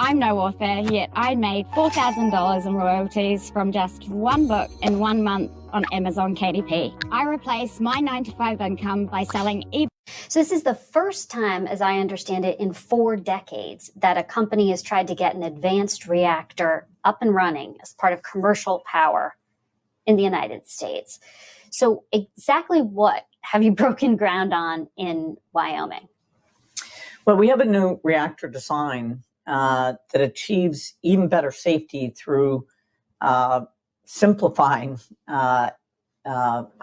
I'm no author, yet I made $4,000 in royalties from just one book in 1 month on Amazon KDP. I replaced my 9-to-5 income by selling So this is the first time, as I understand it, in 4 decades that a company has tried to get an advanced reactor up and running as part of commercial power in the United States. So exactly what have you broken ground on in Wyoming? Well, we have a new reactor design that achieves even better safety through simplifying by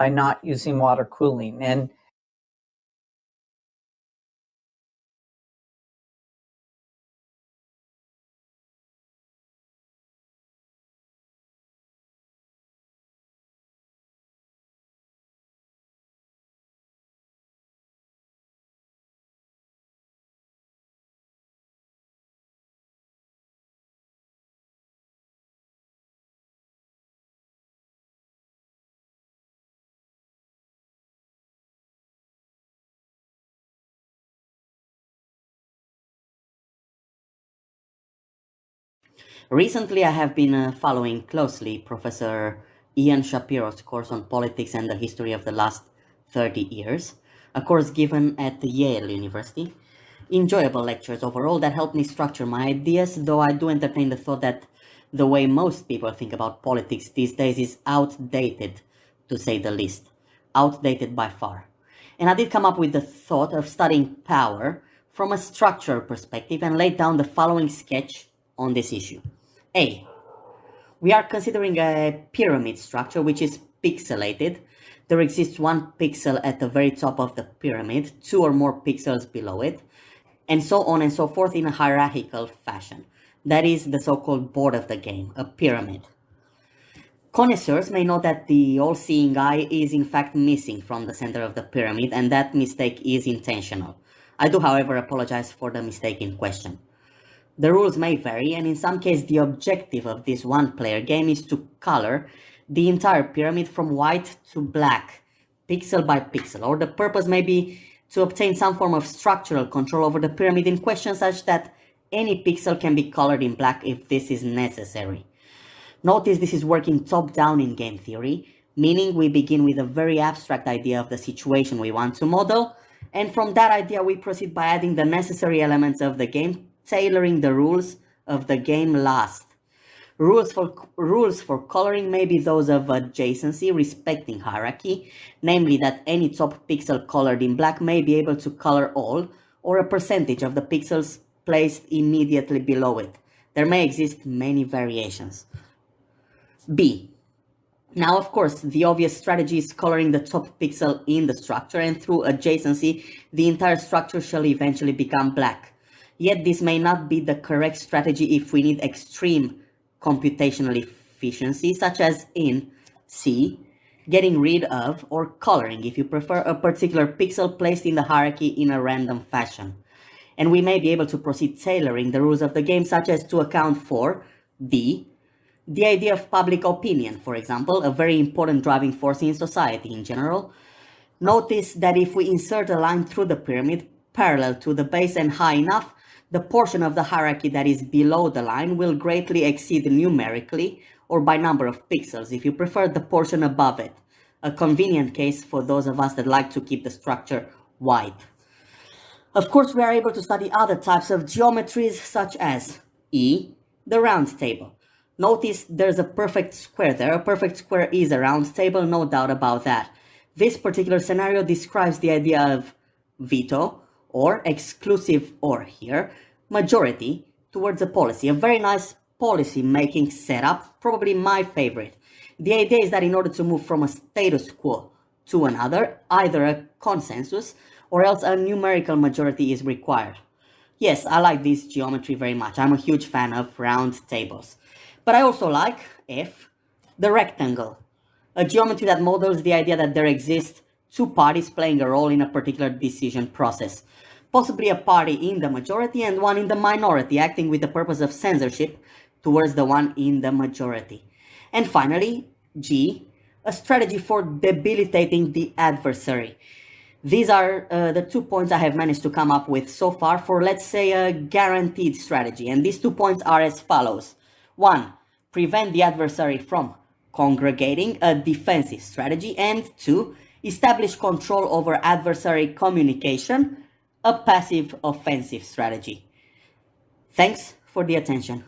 not using water cooling. And Recently, I have been following closely Professor Ian Shapiro's course on politics and the history of the last 30 years, a course given at Yale University. Enjoyable lectures overall that helped me structure my ideas, though I do entertain the thought that the way most people think about politics these days is outdated, to say the least. Outdated by far. And I did come up with the thought of studying power from a structural perspective and laid down the following sketch on this issue. A. We are considering a pyramid structure which is pixelated. There exists one pixel at the very top of the pyramid, 2 or more pixels below it, and so on and so forth in a hierarchical fashion. That is the so-called board of the game, a pyramid. Connoisseurs may know that the all-seeing eye is in fact missing from the center of the pyramid, and that mistake is intentional. I do, however, apologize for the mistake in question. The rules may vary, and in some cases the objective of this one-player game is to color the entire pyramid from white to black, pixel by pixel, or the purpose may be to obtain some form of structural control over the pyramid in question such that any pixel can be colored in black if this is necessary. Notice this is working top-down in game theory, meaning we begin with a very abstract idea of the situation we want to model, and from that idea we proceed by adding the necessary elements of the game, tailoring the rules of the game last. Rules for coloring may be those of adjacency respecting hierarchy, namely that any top pixel colored in black may be able to color all, or a percentage of the pixels placed immediately below it. There may exist many variations. B. Now, of course, the obvious strategy is coloring the top pixel in the structure, and through adjacency, the entire structure shall eventually become black. Yet this may not be the correct strategy if we need extreme computational efficiency, such as in C, getting rid of, or coloring, if you prefer, a particular pixel placed in the hierarchy in a random fashion. And we may be able to proceed tailoring the rules of the game, such as to account for D, the idea of public opinion, for example, a very important driving force in society in general. Notice that if we insert a line through the pyramid parallel to the base and high enough, the portion of the hierarchy that is below the line will greatly exceed numerically, or by number of pixels, if you prefer, the portion above it. A convenient case for those of us that like to keep the structure wide. Of course, we are able to study other types of geometries, such as E, the round table. Notice there's a perfect square there. A perfect square is a round table, no doubt about that. This particular scenario describes the idea of veto, or exclusive, or here, majority towards a policy. A very nice policy making setup, probably my favorite. The idea is that in order to move from a status quo to another, either a consensus or else a numerical majority is required. Yes, I like this geometry very much. I'm a huge fan of round tables. But I also like F, the rectangle, a geometry that models the idea that there exist 2 parties playing a role in a particular decision process. Possibly a party in the majority and one in the minority, acting with the purpose of censorship towards the one in the majority. And finally, G, a strategy for debilitating the adversary. These are the 2 points I have managed to come up with so far for, let's say, a guaranteed strategy. And these 2 points are as follows. 1, prevent the adversary from congregating, a defensive strategy. And 2, establish control over adversary communication, a passive offensive strategy. Thanks for the attention.